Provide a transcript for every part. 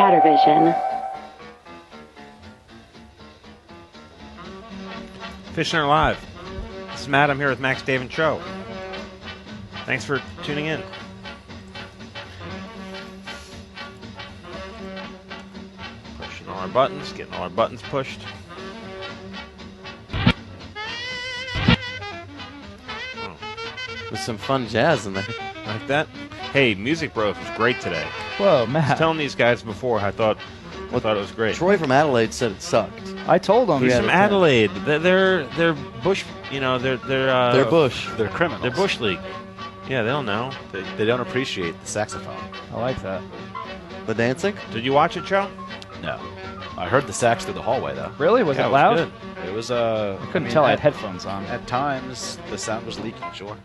Chattervision. Fishcenter Live. This is Matt. I'm here with Max, Dave, and Cho. Thanks for tuning in. Pushing all our buttons, getting all our buttons pushed. With some fun jazz in there. Like that? Hey, Music Bros was great today. Whoa, I was Matt. telling these guys before, I thought it was great. Troy from Adelaide said it sucked. I told him. He's Yeah, from the Adelaide. They're Bush. You know, they're Bush. They're criminals. They're Bush League. Yeah, they don't know. They don't appreciate the saxophone. I like that. The dancing? Did you watch it, Joe? No. I heard the sax through the hallway, though. Really? Was Yeah, it loud? good. It was, I couldn't tell. I had headphones on. At times, the sound was leaking, sure.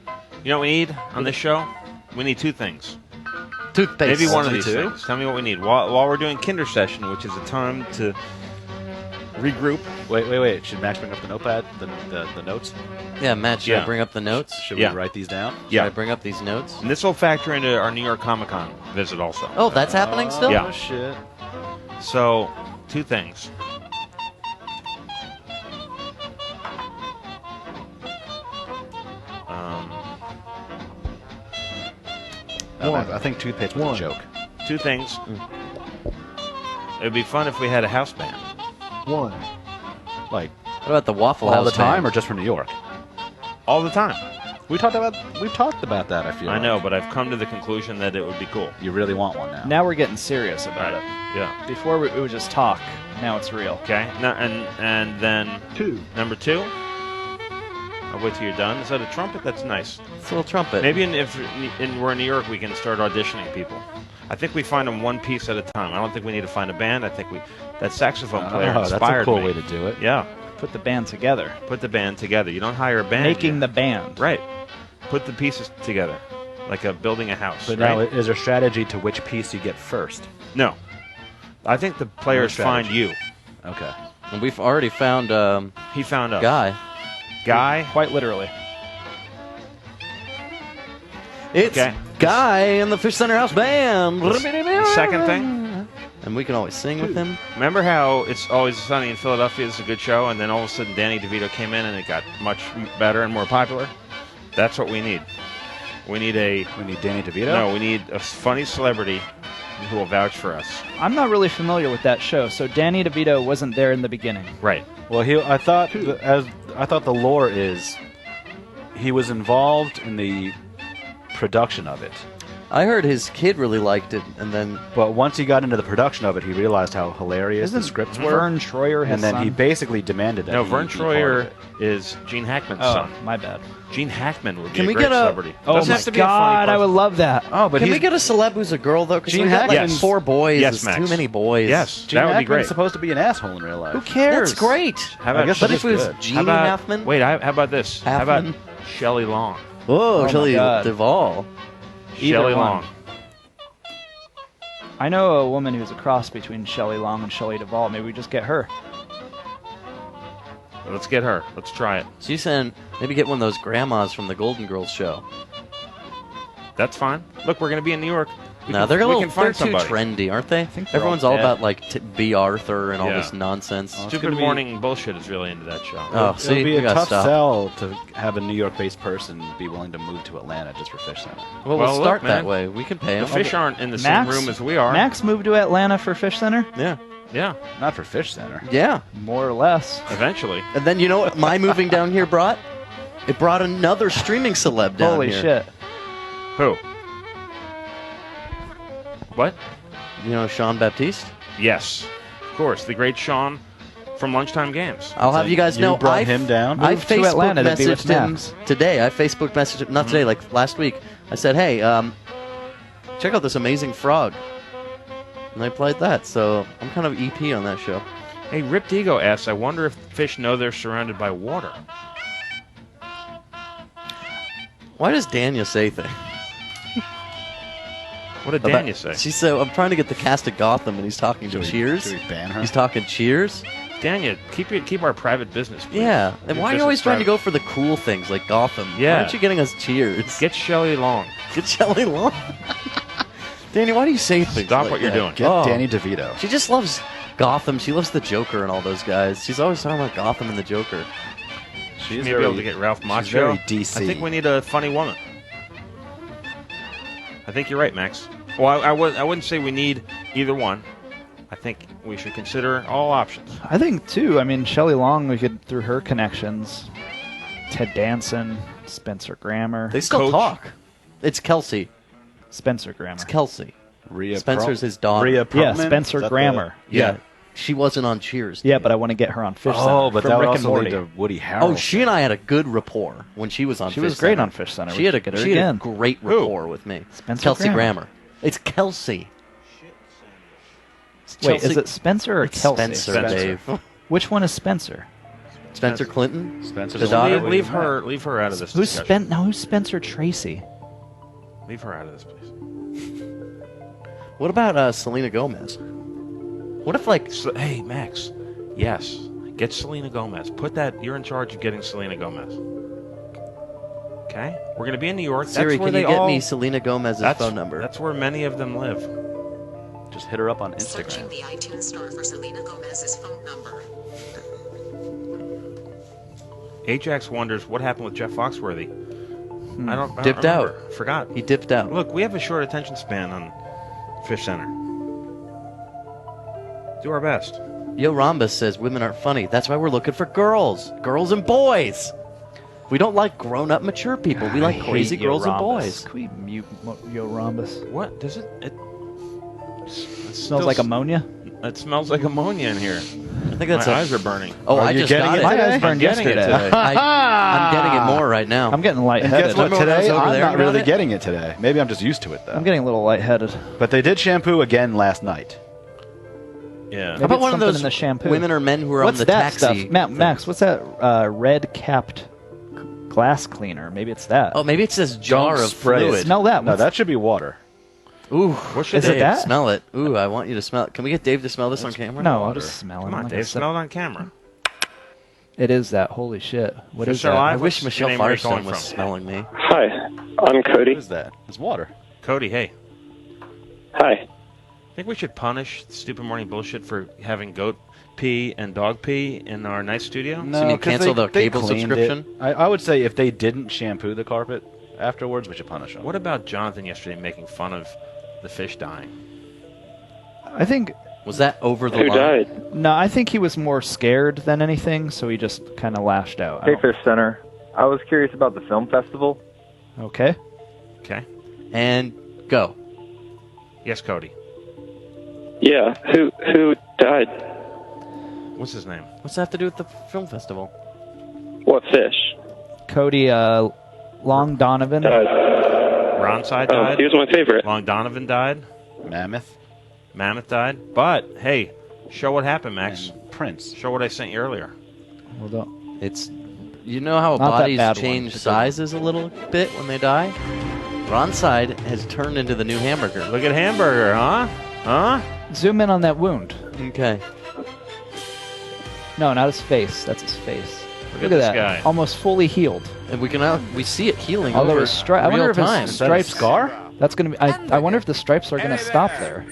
You know what we need on this show? We need two things. Toothpaste. Maybe one of Only these two? things. Tell me what we need. While we're doing Kindersession, which is a time to regroup. Wait. Should Max bring up the notepad, the notes? Yeah, Matt, should Yeah. I bring up the notes? Should Yeah. we write these down? Should Yeah. I bring up these notes? And this will factor into our New York Comic-Con visit also. Oh, that's happening still? Yeah. Oh, shit. So, two things. I think toothpaste was a joke. Two things. It would be fun if we had a house band. Like, What about the Waffle all House the time band? or just for New York? All the time. We've talked about that, I feel I like. know, but I've come to the conclusion that it would be cool. You really want one now. Now we're getting serious about it. Yeah. Before it was just talk. Now it's real. Okay. Now, and then number two. I'll wait till you're done. Is that a trumpet? That's nice. It's a little trumpet. Maybe if we're in New York, we can start auditioning people. I think we find them one piece at a time. I don't think we need to find a band. I think that saxophone player That's a inspired cool me. way to do it. Yeah. Put the band together. Put the band together. You don't hire a band. Making the band. Right. Put the pieces together, like building a house. But right? now, is there strategy to which piece you get first? No. I think the players find strategy. you. Okay. And we've already found He found us. Guy. Quite literally. It's Okay. Guy in the Fishcenter House band. The second thing. And we can always sing with him. Remember how It's Always Sunny in Philadelphia is a good show, and then all of a sudden Danny DeVito came in and it got much better and more popular? That's what we need. We need Danny DeVito? No, we need a funny celebrity who will vouch for us. I'm not really familiar with that show, so Danny DeVito wasn't there in the beginning. Right. Well, I thought the lore is he was involved in the production of it. I heard his kid really liked it, and then But once he got into the production of it, he realized how hilarious the Isn't scripts were. Vern Troyer his And then son? he basically demanded that No, he Vern be part of Troyer it. is Gene Hackman's Oh, son. my bad. Gene Hackman would be Can a we great get a- celebrity. Oh Doesn't my have to be a funny God, I would person. love that. Oh, but can he's, we get a celeb who's a girl though? Because Gene we got like Hackman. 4 boys. Yes, It's Max. too many boys. Yes, Gene that would be Hackman's great. supposed to be an asshole in real life. Who cares? That's great. How about, I guess But that if is it was good. Gene how about Hackman, Wait, how about this? How about Haffman? Shelley Long? oh, my Shelley God. Duvall. Either Shelley one. Long. I know a woman who's a cross between Shelley Long and Shelley Duvall. Maybe we just get her. Let's get her. Let's try it. She's saying maybe get one of those grandmas from the Golden Girls show. That's fine. Look, we're going to be in New York. No, they're a little can find they're too somebody. trendy, aren't they? think they're Everyone's all all dead. about like B. Arthur and all Yeah. this nonsense. Oh, it's Stupid gonna be- Morning Bullshit is really into that show. Oh, It'll see, be we a gotta tough stop. sell to have a New York-based person be willing to move to Atlanta just for Fish Center. Well, Well, we'll look, start man. that way. We can pay The them. fish aren't in the Max, same room as we are. Max moved to Atlanta for Fish Center? Yeah, Yeah, Not for Fish Center. yeah. More or less. eventually. And then you know what my moving down here brought? It brought another streaming celeb down Holy here. shit. Who? What? You know Sean Baptiste? Yes, of course. The great Sean from Lunchtime Games. I'll have you guys know. brought I him down? I Moved to Facebook Atlanta to be with messaged him Max. today. I Facebook messaged him, not today, like last week. I said, hey, check out this amazing frog. And I played that, so I'm kind of EP on that show. Hey, Ripped Ego asks, I wonder if fish know they're surrounded by water. Why does Dania say things? What did Dania say? She said, I'm trying to get the cast of Gotham, and he's talking to Cheers. Should we ban her? He's talking Cheers. Dania, keep our private business, please. Yeah. And Your why are you business always trying to private. go for the cool things like Gotham? Yeah. Why aren't you getting us Cheers? Get Shelley Long. Get Shelley Long. Danny, why do you say things Stop like what you're that? doing. Get Oh. Danny DeVito. She just loves Gotham. She loves the Joker and all those guys. She's always talking about Gotham and the Joker. She's Maybe able to get Ralph Macchio. she's very DC. I think we need a funny woman. I think you're right, Max. Well, I wouldn't say we need either one. I think we should consider all options. I think too. I mean, Shelley Long, we could through her connections. Ted Danson, Spencer Grammer. They still Coach. talk. It's Kelsey. Spencer Grammer. It's Kelsey. Rhea Spencer's his daughter. Rhea Yeah, Perlman? Spencer Is that Grammer. Yeah. She wasn't on Cheers. Yeah, but I want to get her on Fish Center. Oh, but from that would Rick and also lead Morty. to Woody Harrelson. Oh, she and I had a good rapport when she was on She Fish was great Center. on Fish Center. She We had a should get her she had a again. great Who? rapport with me. Spencer Kelsey Grammer. Grammer. It's Kelsey. It's Wait, is Chelsea- it Spencer or It's Kelsey? Spencer, Dave. Which one is Spencer? Spencer Clinton. Spencer's The the daughter? one Leave that we met. her out of this Who's discussion. Who's Spencer Tracy? Leave her out of this, please. What about Selena Gomez? What if like Hey, Max. Yes. Get Selena Gomez. Put that. You're in charge of getting Selena Gomez. Okay? We're going to be in New York. Siri? That's where Can you they get all, me Selena Gomez's phone number? That's where many of them live. Just hit her up on Searching Instagram. the iTunes store for Selena Gomez's phone number. Ajax wonders what happened with Jeff Foxworthy. I don't Dipped remember. out. Forgot. He dipped out. Look, we have a short attention span on Fish Center. Do our best. Yo Rhombus says women aren't funny. That's why we're looking for girls. Girls and boys. We don't like grown-up, mature people. We like I crazy hate Yo girls and Rhombus. boys. Can we mute Yo Rhombus? What does it? It Smells like ammonia. It smells like ammonia in here. I think that's My a- eyes are burning. Oh, I you just getting got it it. My today? eyes burned I'm getting it yesterday. today. I'm getting it more right now. I'm getting And lightheaded. guess what? Remember when I was Today, over I'm there not about really it? getting it today. Maybe I'm just used to it, though. I'm getting a little lightheaded. But they did shampoo again last night. Yeah. Maybe How about it's one of something those in the shampoo. women or men who are What's on the that taxi? stuff? Max, what's that red-capped glass cleaner? Maybe it's that. Oh, maybe it's this jar Don't of spray it. fluid. Smell that. No, What's- that should be water. Ooh, What should Is it Dave, that? Smell it. Ooh, I want you to smell it. Can we get Dave to smell this on camera? No, I'll water. just smell it. Come I'm on, not Dave. gonna Smell it on camera. It is that. Holy shit. What is Fish are that? I alive. wish What's your Michelle name? Where are you Firestone calling was from? smelling me. Hi, I'm Cody. What is that? It's water. Cody, hey. Hi. Think we should punish stupid morning bullshit for having goat pee and dog pee in our nice studio? So you mean 'cause cancel the they cable cleaned subscription? it. I would say if they didn't shampoo the carpet afterwards, we should punish them. What about Jonathan yesterday making fun of the fish dying? I think Was that over the Who line? died? no. I think he was more scared than anything, so he just kind of lashed out. I Hey, don't- Fish Center. I was curious about the film festival. Okay. Okay. And go. Yes, Cody. Yeah. Who died? What's his name? What's that have to do with the film festival? What fish Cody Long Donovan. died? Ronside Oh, died. he was my favorite. Long Donovan died. Mammoth Mammoth died. But, hey, show what happened, Max. and Prince. Show what I sent you earlier. Hold on. It's you know how Not that bodies bad one, change the good one. sizes a little bit when they die? Ronside has turned into the new hamburger. Look at Hamburger, huh? Huh? Zoom in on that wound. Okay. No, not his face. That's his face. Look Look at at this that. guy. Almost fully healed. And we see it healing Although over his stri- I real wonder if his time. Is that a stripes scar? That's gonna be. I wonder if the stripes are gonna stop there.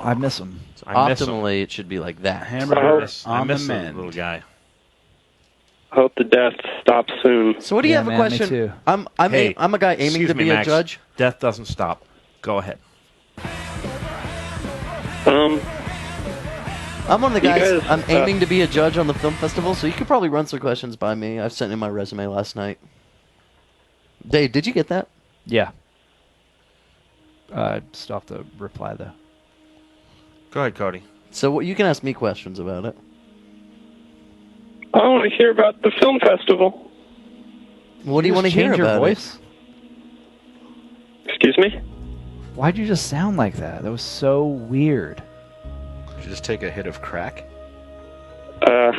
I miss him. I miss him. Optimally, it should be like that. I Hamburger miss, on the the mend. little guy. Hope the death stops soon. So what do you Yeah, have a man, me question? too. I'm Hey, I'm a guy aiming excuse to me, be a Max. judge. Death doesn't stop. Go ahead. I'm one of the You guys. guys, I'm aiming to be a judge on the film festival, so you could probably run some questions by me. I've sent in my resume last night. Dave, did you get that? Yeah. Still have to reply though. Go ahead, Cody. So you can ask me questions about it. I want to hear about the film festival. What do you want to hear Change your about voice? Excuse me? Why'd you just sound like that? That was so weird. Should just take a hit of crack. Yeah,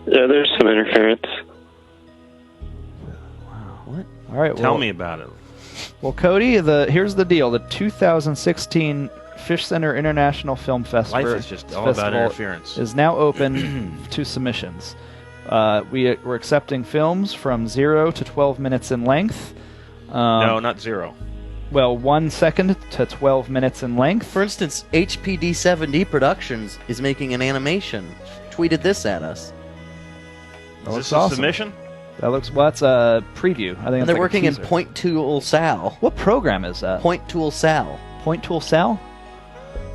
there's some interference. What? All right. Tell well, me about it. Well, Cody, here's the deal. The 2016 Fish Center International Film Festival Life is just all about interference. is now open to submissions. We're accepting films from 0 to 12 minutes in length. No, not 0. Well, 1 second to 12 minutes in length. For instance, HPD7D Productions is making an animation. Tweeted this at us. That Is looks this a awesome. submission? That looks. Well, that's a preview. I think And it's they're like a working in teaser. Point Tool Sal. What program is that? Point Tool Sal. Point Tool Sal.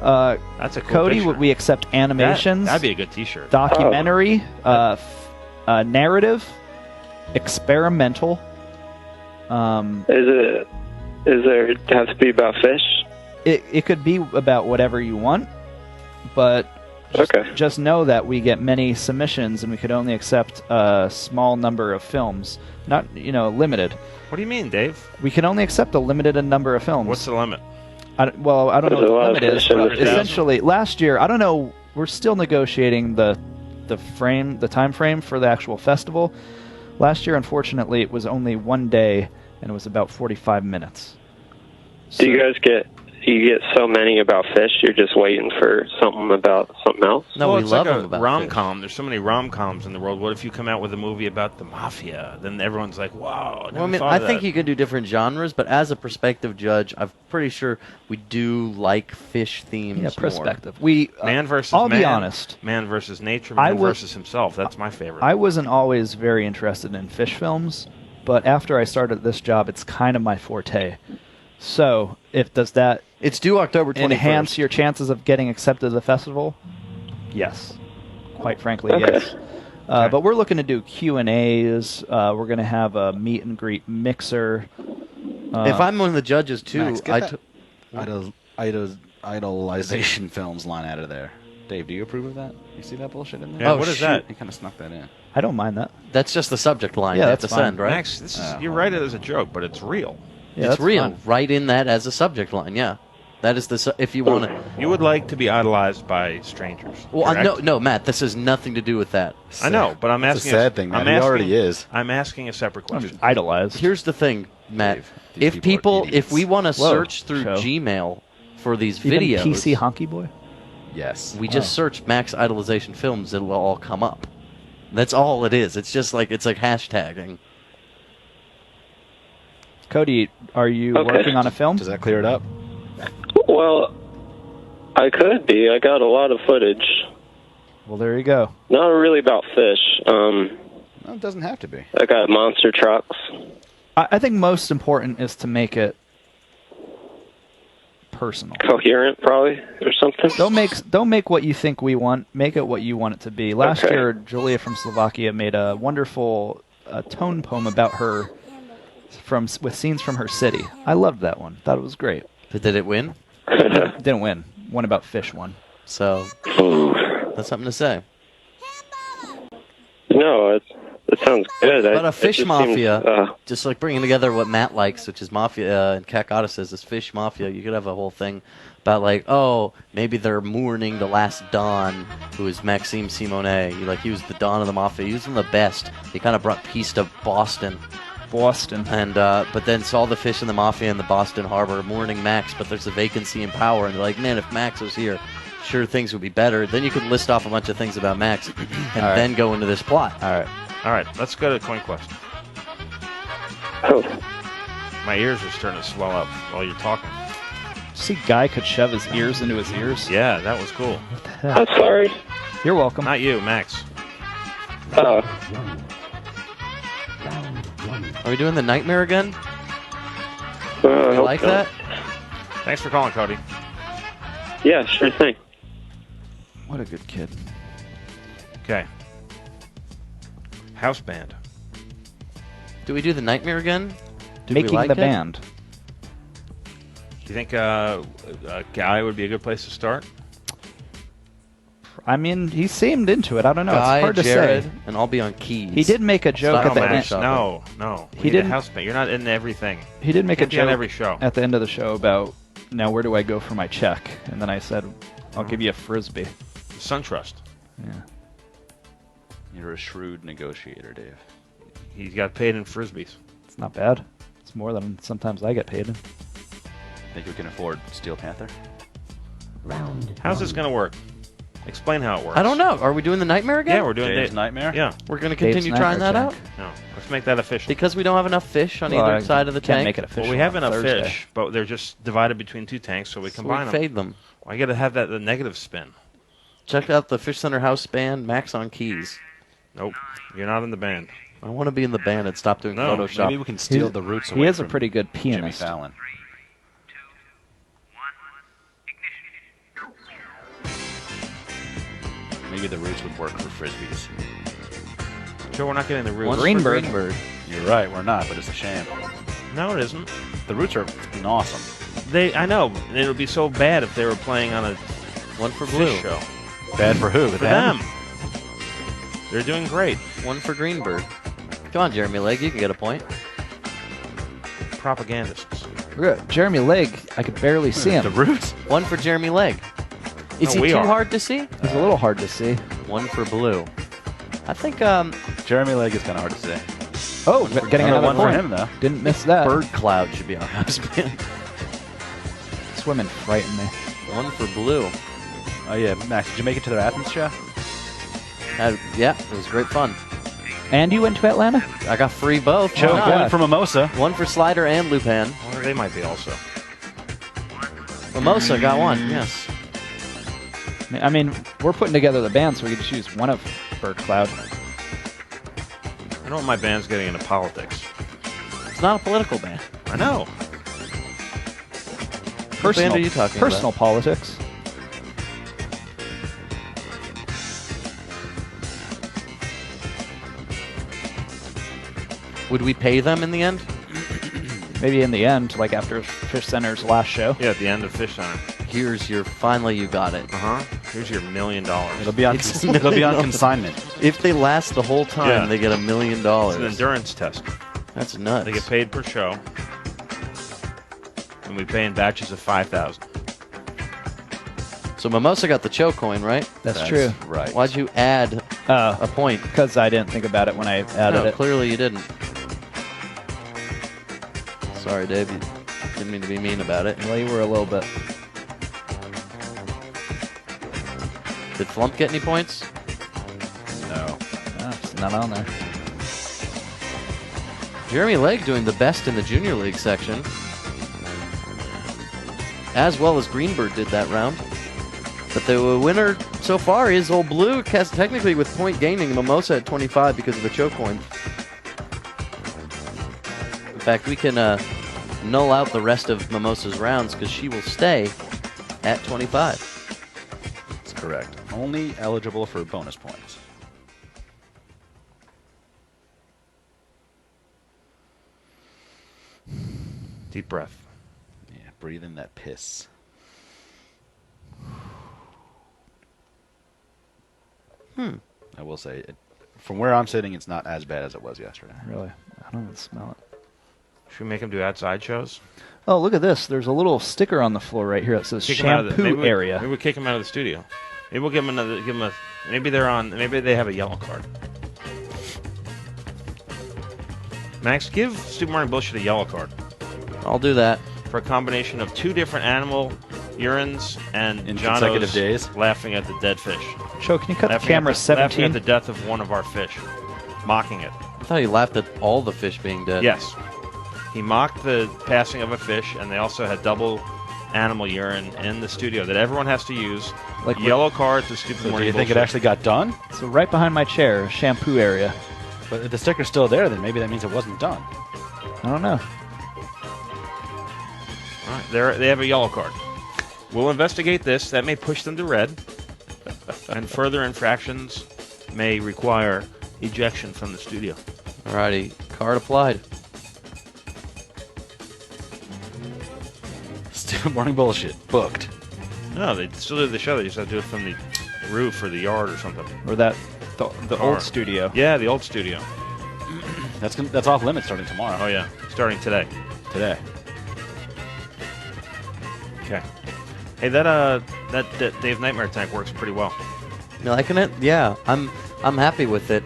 That's a cool Cody, picture. we accept animations, That'd be a good T-shirt. documentary, narrative, experimental. Is there have to be about fish? It could be about whatever you want, but Okay. just know that we get many submissions and we could only accept a small number of films, not limited. What do you mean, Dave? We can only accept a limited number of films. What's the limit? I don't know There's what a the lot of limit is, fish in but the fish. essentially last year, I don't know, we're still negotiating the time frame for the actual festival. Last year, unfortunately, it was only 1 day and it was about 45 minutes. Do you guys get so many about fish? You're just waiting for something about something else? No, well, we it's love like them a about rom-com. There's so many rom-coms in the world. What if you come out with a movie about the mafia? Then everyone's like, wow. Well, I mean, I think you can do different genres, but as a prospective judge, I'm pretty sure we do like fish themes. Yeah, more. perspective. We Man versus I'll man. be honest. Man versus nature. I Man would- versus himself. That's my favorite. I wasn't always very interested in fish films, but after I started this job, it's kind of my forte. So, does that It's due October 21st. enhance your chances of getting accepted to the festival? Yes. Quite frankly, Okay. yes. But we're looking to do Q&As. We're going to have a meet and greet mixer. If I'm one of the judges too, Max, get that idolization films line out of there. Dave, do you approve of that? You see that bullshit in there? Yeah, Oh, what is shoot. that? You kind of snuck that in. I don't mind that. that's just the subject line. Yeah, you have that's to fine. send, right? Max, you write it as a joke, but it's real. Yeah, it's that's real. fine. Write in that as a subject line. Yeah, that is if you want to. You would like to be idolized by strangers. Well, correct? no, Matt. This has nothing to do with that. I know, but I'm That's asking. a sad thing, man. I'm He asking, already is. I'm asking a separate question. Idolized. Here's the thing, Matt. Dave, these If people are if we want to Whoa, search through show. Gmail for these Even videos, PC Honky Boy? Yes. we just search Max Idolization Films. It'll all come up. That's all it is. It's just like hashtagging. Cody, are you Okay. working on a film? Does that clear it up? Well, I could be. I got a lot of footage. Well, there you go. Not really about fish. No, it doesn't have to be. I got monster trucks. I think most important is to make it personal. Coherent, probably, or something. Don't make what you think we want. Make it what you want it to be. Last Okay. year, Julia from Slovakia made a wonderful tone poem about her with scenes from her city. I loved that one. Thought it was great. But did it win? Didn't win. One about fish won. So that's something to say. No, it sounds good. But a It fish just mafia, seems, just like bringing together what Matt likes, which is mafia, and Kakata says is fish mafia. You could have a whole thing about like, oh, maybe they're mourning the last Don, who is Maxime Simone. He was the Don of the mafia. He was one of the best. He kind of brought peace to Boston. And but then saw the fish in the mafia in the Boston harbor mourning Max, but there's a vacancy in power, and they're like, man, if Max was here, sure things would be better. Then you could list off a bunch of things about Max, and right. then go into this plot. All All right, let's go to Coin Quest. oh, My ears are starting to swell up while you're talking. See, Guy could shove his ears into his ears. Yeah, that was cool. I'm sorry. You're welcome. Not you, Max. Are we doing the nightmare again? I You hope like not. that? Thanks for calling, Cody. Yeah, sure thing. What a good kid. Okay. House band. Do we do the nightmare again? Did Making we like the it? band. Do you think a guy would be a good place to start? I mean, he seemed into it. I don't know. Guy, it's hard to Jared, say. and I'll be on keys. He did make a joke not at the on my end. show. No. He We need a didn't- house band. You're not in everything. He did make a Can't be on joke every show. at the end of the show about, now where do I go for my check? And then I said, I'll give you a Frisbee. SunTrust. Yeah. You're a shrewd negotiator, Dave. He got paid in Frisbees. It's not bad. It's more than sometimes I get paid. Think we can afford Steel Panther? How's this going to work? Explain how it works. I don't know. Are we doing the nightmare again? Yeah, we're doing Dave's Nightmare? Yeah. We're going to Dave's continue trying that Nightmare out? No. Let's make that official. Because we don't have enough fish on Well, either I side of the can't tank? make it official. Well, we have on enough Thursday. fish, but they're just divided between 2 tanks, so we So combine we them. fade them. I got to have the negative spin. Check out the Fishcenter house band, Max on keys. Nope. You're not in the band. I want to be in the band and stop doing No, Photoshop. Maybe we can steal the roots away He is a from pretty good Jimmy pianist. Fallon. Maybe the roots would work for frisbees. Joe, we're not getting the roots. One's for Greenberg. Greenberg. You're right, we're not, but it's a shame. No, it isn't. The roots are fucking awesome. I know. It would be so bad if they were playing on a One for Blue. fish show. Bad for who? For them. They're doing great. One for Greenberg. Come on, Jeremy Legg, you can get a point. Propagandists. Look at Jeremy Legg, I could barely see him. The roots? One for Jeremy Legg. Is No, he we too are. hard to see? He's a little hard to see. One for Blue. I think Jeremy Legg is kind of hard to say. Oh, we're getting Another another one for point. him, though. Didn't miss that. Bird Cloud should be our house band. Swimming frightened me. One for Blue. Oh, yeah. Max, did you make it to their Athens show? Yeah, it was great fun. And you went to Atlanta? I got free both. Joe, Why God. not? one for Mimosa. One for Slider and Lupin. Well, they might be also. Mimosa got one, yes. I mean, we're putting together the band, so we could choose one of Bird Cloud. I don't want my band's getting into politics. It's not a political band. I know. What band are you talking personal about? politics. Would we pay them in the end? Maybe in the end, like after Fishcenter's last show. Yeah, at the end of Fish Center. Here's your, finally you got it. Uh-huh. Here's your $1 million. It'll be on, It's it'll be on $1 million. consignment. If they last the whole time, Yeah. they get $1 million. It's an endurance test. That's nuts. They get paid per show. And we pay in batches of 5,000. So Mimosa got the Cho coin, right? That's true. Right. Why'd you add a point? Because I didn't think about it when I added No, it. clearly you didn't. Sorry, Dave. You didn't mean to be mean about it. Well, you were a little bit. Did Flump get any points? No. It's not on there. Jeremy Legg doing the best in the Junior League section. As well as Greenberg did that round. But the winner so far is Old Blue, technically with point gaining. Mimosa at 25 because of the Cho coin. In fact, we can null out the rest of Mimosa's rounds because she will stay at 25. That's correct. Only eligible for bonus points. Deep breath. Yeah, breathe in that piss. I will say, from where I'm sitting, it's not as bad as it was yesterday. Really. I don't even smell it. Should we make them do outside shows? Oh, look at this. There's a little sticker on the floor right here that says Kick 'em out of the- shampoo maybe area. Maybe we kick them out of the studio. Maybe we'll give them another. Give them a. Maybe they're on. Maybe they have a yellow card. Max, give Stupid Morning Bullshit a yellow card I'll do that. for a combination of 2 different animal urines and In Jono's consecutive days? laughing at the dead fish. Joe, can you cut the Laughing camera at the, laughing 17? at the death of one of our fish, mocking it. I thought you laughed at all the fish being dead. Yes, he mocked the passing of a fish, and they also had double animal urine in the studio that everyone has to use. Like Yellow card to Stupid So do Morning you think it Bullshit. actually got done? So right behind my chair, shampoo area. But if the sticker's still there, then maybe that means it wasn't done. I don't know. All right, they have a yellow card. We'll investigate this. That may push them to red, and further infractions may require ejection from the studio. Alrighty, card applied. Stupid Morning Bullshit. Booked. No, they still do the show. They just have to do it from the roof or the yard or something. Or the Or- old studio. Yeah, the old studio. That's off limits starting tomorrow. Oh yeah, starting today. Today. Okay. Hey, that Dave Nightmare tank works pretty well. You liking it? Yeah, I'm happy with it.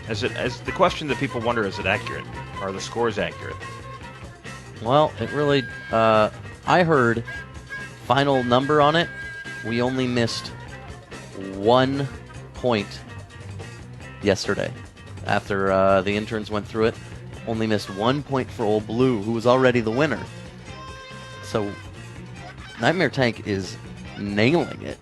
As the question that people wonder, is it accurate? Are the scores accurate? Well, it really. I heard final number on it. We only missed 1 point yesterday. After the interns went through it, only missed 1 point for Old Blue, who was already the winner. So Nightmare Tank is nailing it.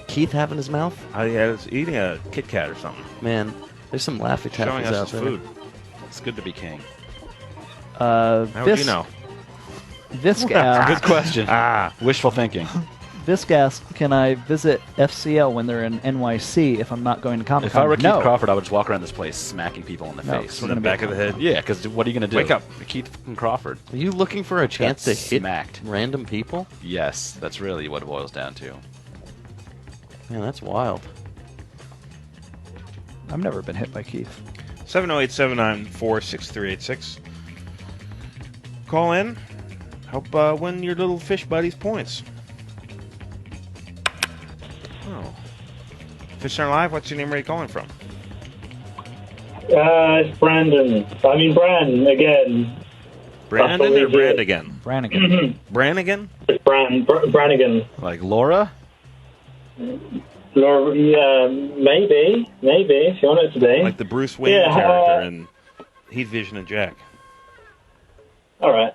Keith have in his mouth? Yeah, it's eating a Kit Kat or something. Man, there's some Laffy Showing Taffies us out his there. food. It's good to be king. How would you know? Visk Good asks, question. Wishful thinking. Visk asks, can I visit FCL when they're in NYC if I'm not going to Comic If I were Con? Keith No. Crawford, I would just walk around this place smacking people in the No, face. we're In the gonna be back of the head. Yeah, because what are you going to do? Wake up. Keith Crawford. Are you looking for a chance to Got hit smacked. random people? Yes, that's really what it boils down to. Man, that's wild. I've never been hit by Keith. 708-794-6386. Call in. Help win your little fish buddies points. Oh. Fishcenter Live, what's your name? Where are you calling from? It's Brandon. I mean, Bran again. Brandon or Brandigan? Brannigan. Brannigan? It's Brannigan. Like Laura? Laura, yeah, maybe, if you want it to be. Like the Bruce Wayne Yeah, character in Heat Vision and Jack. All right.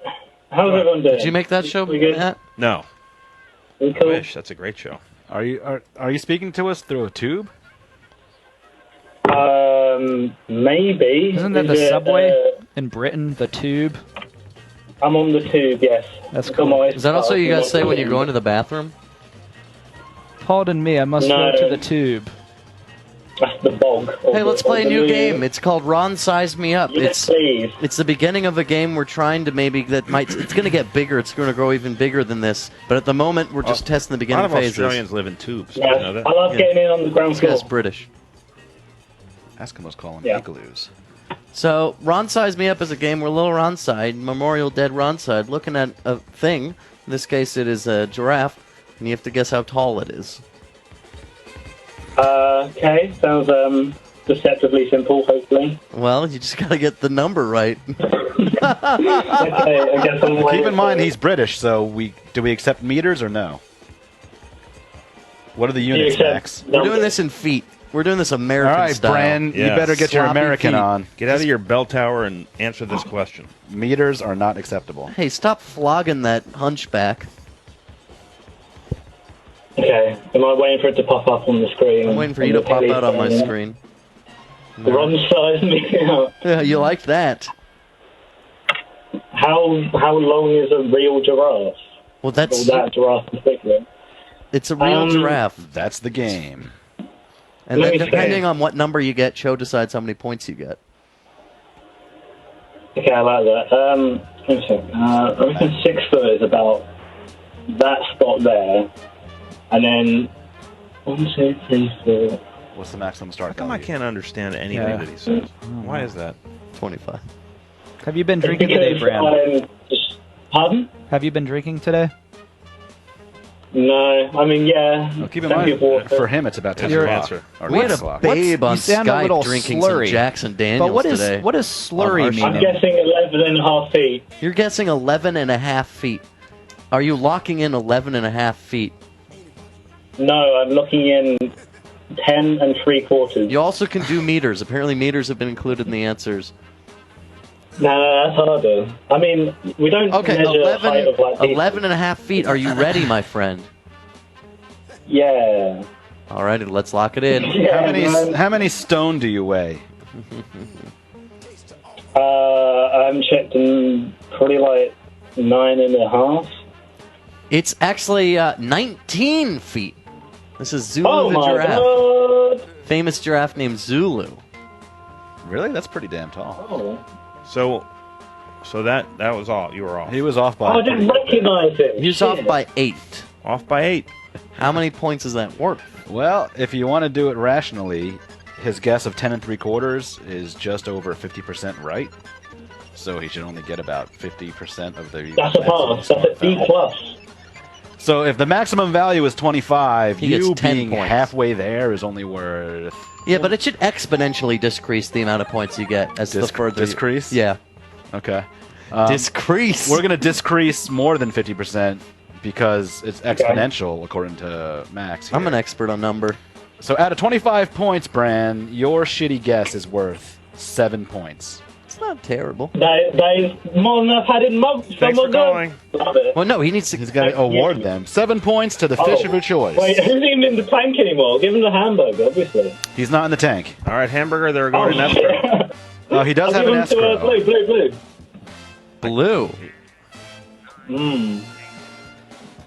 How's everyone doing? Did you make that show, We good? Matt? No. We I cool? wish. That's a great show. Are you speaking to us through a tube? Maybe. Isn't that Is the it, subway in Britain, the tube? I'm on the tube, yes. That's It's cool. on my- Is that also you guys say when you're going to the bathroom? Pardon me, I must No. go to the tube. That's the bog. Hey, let's play a new game. It's called Ron Size Me Up. Yes, please. It's the beginning of a game we're trying to it's going to get bigger. It's going to grow even bigger than this. But at the moment, we're just testing the A lot beginning of phases. Australians live in tubes. Yeah, You know that? I love getting in on the ground This floor. guy's British. Eskimos call them Yeah. igloos. So, Ron Size Me Up is a game where little Ron Side, Memorial Dead Ron Side, looking at a thing. In this case, it is a giraffe, and you have to guess how tall it is. Okay, sounds deceptively simple, hopefully. Well, you just got to get the number right. Okay, I guess I'm Keep waiting in mind for it. he's British, so do we accept meters or no? What are the Do you units, accept Max? We're doing numbers? this in feet. We're doing this All American right, style. Bran, you Yeah. better get your Sloppy American feet. on. Get out of your bell tower and answer this question. Meters are not acceptable. Hey, stop flogging that hunchback. Okay, am I waiting for it to pop up on the screen? I'm waiting for you to pop out on my screen. Run size me out. Yeah, you like that. How long is a real giraffe? Well, Or that's that giraffe in particular? it's a real giraffe. That's the game. And let then me depending see. on what number you get, show decides how many points you get. Okay, I like that. Let me see. I reckon 6 foot is about that spot there. And then 1, 2, 3, 4. What's the maximum start How come I value? can't understand anything Yeah. that he says? Why is that? 25. Have you been drinking today, Bran? Pardon? Have you been drinking today? No, I mean, yeah. Well, keep in plenty mind, of water. for him, it's about 10 Your o'clock. answer. Or We had 9 a o'clock. babe You on sound a little Skype drinking some slurry. Jackson Daniels But what is today. what does slurry On our I'm mean? guessing 11 and a half feet. You're guessing 11 and a half feet. Are you locking in 11 and a half feet? No, I'm looking in 10 and 3/4. You also can do meters. Apparently meters have been included in the answers. No, that's harder. I mean, we don't Okay, measure the height of like people. 11 and a half feet. Are you ready, my friend? Yeah. Alrighty, let's lock it in. Yeah, How many stone do you weigh? I'm checked in probably like 9.5. It's actually 19 feet. This is Zulu Oh the my giraffe. god! Famous giraffe named Zulu. Really? That's pretty damn tall. Oh. So that was all. You were off. He was off by. Oh, I didn't recognise it. He was off by 8. Off by 8. How many points is that worth? Well, if you want to do it rationally, his guess of 10 3/4 is just over 50% right. So he should only get about 50% of the. That's a pass. That's a B plus. So if the maximum value is 25, He gets you 10 being points. halfway there is only worth. Yeah, but it should exponentially decrease the amount of points you get as the further. Discrease? Yeah. Okay. Discrease. We're going to discrease more than 50% because it's exponential according to Max. I'm here. an expert on number. So out of 25 points, Bran, your shitty guess is worth 7 points. It's not terrible. That is more than I've had in months. Thanks for calling. Love it. Well, no, he needs to. He's got to award them 7 points to the fish of your choice. Wait, who's even in the tank anymore? Give him the hamburger, obviously. He's not in the tank. All right, Hamburger, they're going in escrow. Oh, he does I'll have give an him to escrow. blue. Blue.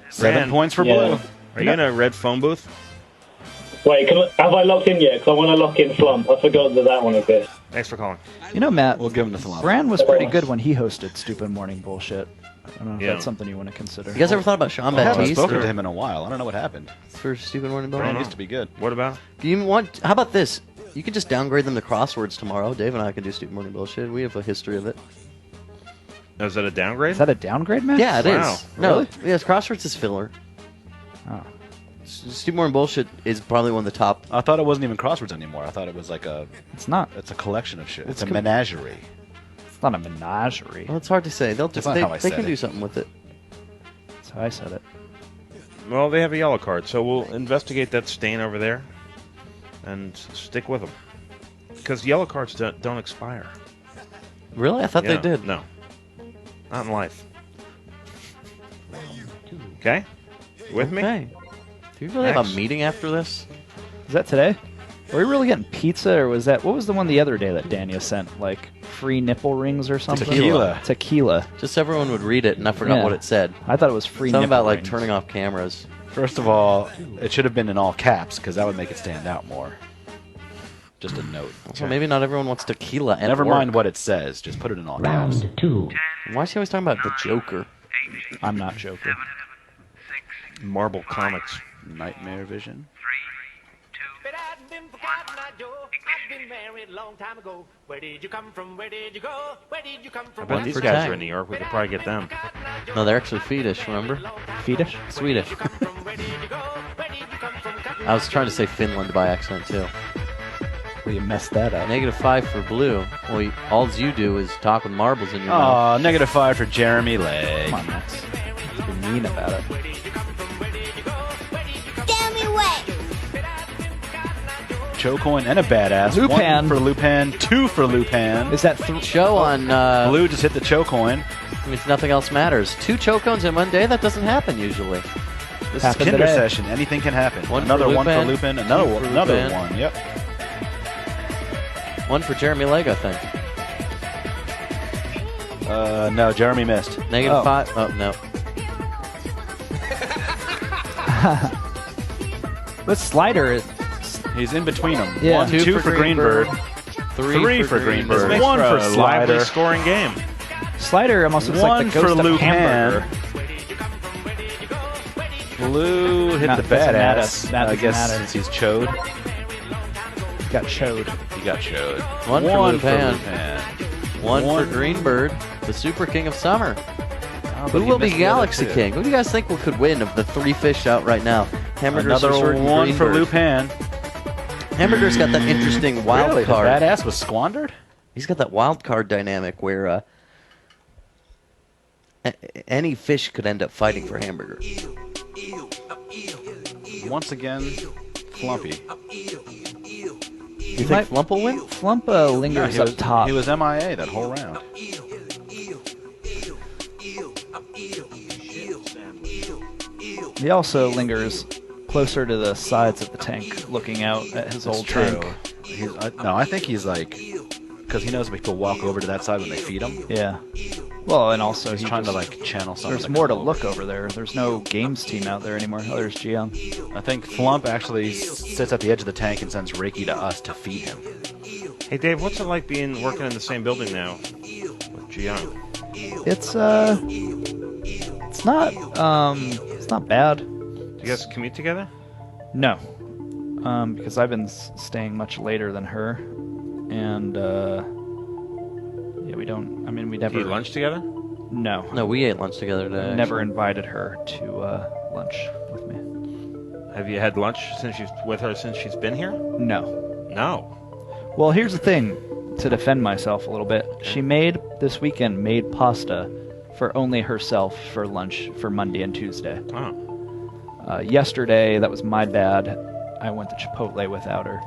7 Ran. points for Yeah. blue. Are you in a red phone booth? Wait, have I locked in yet? Because I want to lock in Flump. I forgot that one exists. Thanks for calling. You know, Matt, We'll give him the salami. Bran was pretty good when he hosted Stupid Morning Bullshit. I don't know if Yeah. that's something you want to consider. You guys ever thought about Sean I haven't Baptiste spoken or- to him in a while. I don't know what happened. for Stupid Morning Bran Bull? used to be good. What about? Do you want? How about this? You could just downgrade them to crosswords tomorrow. Dave and I can do Stupid Morning Bullshit. We have a history of it. Is that a downgrade? Is that a downgrade, Matt? Yeah, it is. Wow. No, Really? yes, crosswords is filler. Oh. Stupid Morning Bullshit is probably one of the top. I thought it wasn't even crosswords anymore. I thought it was like It's not. it's a collection of shit. It's a com- menagerie. It's not a menagerie. Well, it's hard to say. They'll just not they, how I they said can it. do something with it. That's how I said it. Well, they have a yellow card, so we'll investigate that stain over there and stick with them. Because yellow cards don't expire. Really? I thought Yeah, they did. No. Not in life. Okay? With me? Okay. Do you really have a Max? meeting after this? Is that today? Were we really getting pizza, or was that... What was the one the other day that Dania sent? Like, free nipple rings or something? Tequila. Tequila. Just so everyone would read it, and I forgot Yeah. what it said. I thought it was free Something nipple about like rings. turning off cameras. First of all, it should have been in all caps because that would make it stand out more. Just a note. So maybe not everyone wants tequila. At Never work. mind what it says. Just put it in all caps. Why is he always talking about the Joker? I'm not joking. Marble Comics. Nightmare Vision. But I've been forgotten, I Joe. I've been married a long time ago. Where did you come from? Where did you go? Where did you come from? I bet One these for guys Jack. are in New York. We could probably get them. No, they're actually Swedish. Remember? Fetish? Swedish. I was trying to say Finland by accident too. Well, you messed that up. -5 for blue. Well, all you do is talk with marbles in your mouth. Aw, -5 for Jeremy Legg. Come on, Max. Be mean about it. Damn me away! Chocoin and a badass. Lupin. 1 for Lupin, 2 for Lupin. Is that Show on Blue just hit the Chocoin. if nothing else matters. 2 chocones in one day. That doesn't happen usually. This Happened is today. Kindersession. Anything can happen. One another for one for Lupin, Lupin. two Another for another Lupin. one. Yep. 1 for Jeremy Legg, I think. No, Jeremy missed. -5. Oh no. This slider is... He's in between them. Yeah. 1, 2 for Greenbird. 3 for This Greenbird. makes 1 for a lively Slider. scoring game. Slider almost looks 1 like the for ghost of Lupin. Hamburger. Blue hit Not- the doesn't matter. badass. That I doesn't guess matter. since he's chode. Got chode. He got chode. 1 for 1 Lupin. Lupin. 1 for One. Greenbird, the Super King of Summer. Oh, but Who he will be missed the other Galaxy 2. King? Who do you guys think could win of the 3 fish out right now? Hamburger's Another 1 for Greenbird. Lupin. Hamburger's got that interesting wild Really? card. The badass was squandered? He's got that wild card dynamic where any fish could end up fighting for Hamburger. Once again, Flumpy. You think Flump will win? Flump lingers he up was, top. He was MIA that whole round. He also lingers closer to the sides of the tank, looking out at his old tank. He's, no, I think he's like, because he knows people walk over to that side when they feed him. Yeah. Well, and also He's he trying to just- like channel something. There's more to look over there. There's no games team out there anymore. Oh, there's Jiyoung. I think Flump actually sits at the edge of the tank and sends Reiki to us to feed him. Hey, Dave, what's it like working in the same building now with Gianna? It's not bad. Do you guys commute together? No, because I've been staying much later than her, and yeah, we don't. I mean, we never Do you eat lunch together? No, No, we ate lunch together today. never invited her to lunch with me. Have you had lunch with her since she's been here? No. No. Well, here's the thing. To defend myself a little bit, she this weekend made pasta for only herself for lunch for Monday and Tuesday. Oh. Yesterday, that was my bad. I went to Chipotle without her,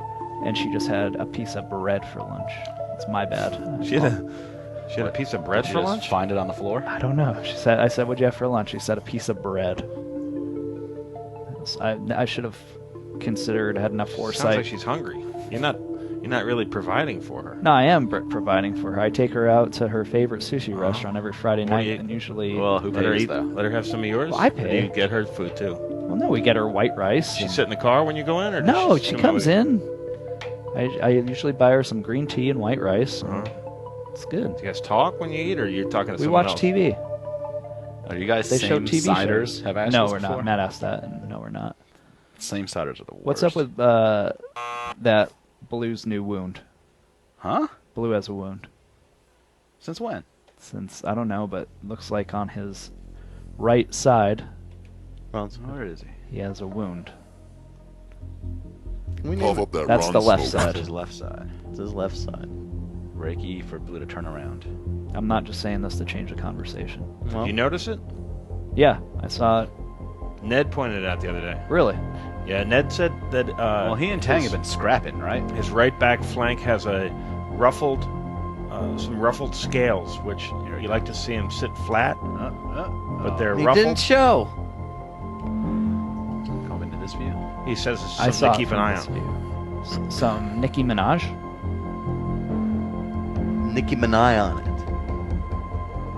and she just had a piece of bread for lunch. It's my bad. She had a piece of bread Did for you just lunch? find it on the floor? I don't know. I said, what'd you have for lunch? She said a piece of bread. I should have had enough foresight. Sounds like she's hungry. You're not really providing for her. No, I am providing for her. I take her out to her favorite sushi restaurant every Friday night, and usually... Well, who Let her pays, eat. though? Let her have some of yours. Well, I Or pay. do you get her food too? Well, no, we get her white rice. She and- sit in the car when you go in, or does No, she she come comes with in. I usually buy her some green tea and white rice. you? Uh-huh. It's good. Do you guys talk when you eat, or you're talking to We someone watch else? TV. Are you guys They show same TV ciders? shows. Have asked No, this we're before? not. Matt asked that, and no, we're not. Same ciders are the worst. What's up with that Blue's new wound? Huh? Blue has a wound. Since when? Since, I don't know, but looks like on his right side, Where is he? he has a wound. We Puff knew up that That's Ron the left smoke. side. His left side. it's his left side. Reiki for Blue to turn around. I'm not just saying this to change the conversation. Well, You notice it? Yeah, I saw it. Ned pointed it out the other day. Really? Yeah, Ned said that. Well, he and Tang his- have been scrapping, right? His right back flank has a some ruffled scales, which you like to see him sit flat, but they're he ruffled. didn't show. Come into this view. He says it's I something saw to it keep an from eye this on. view. Some Nicki Minaj. Nicki Minaj on it.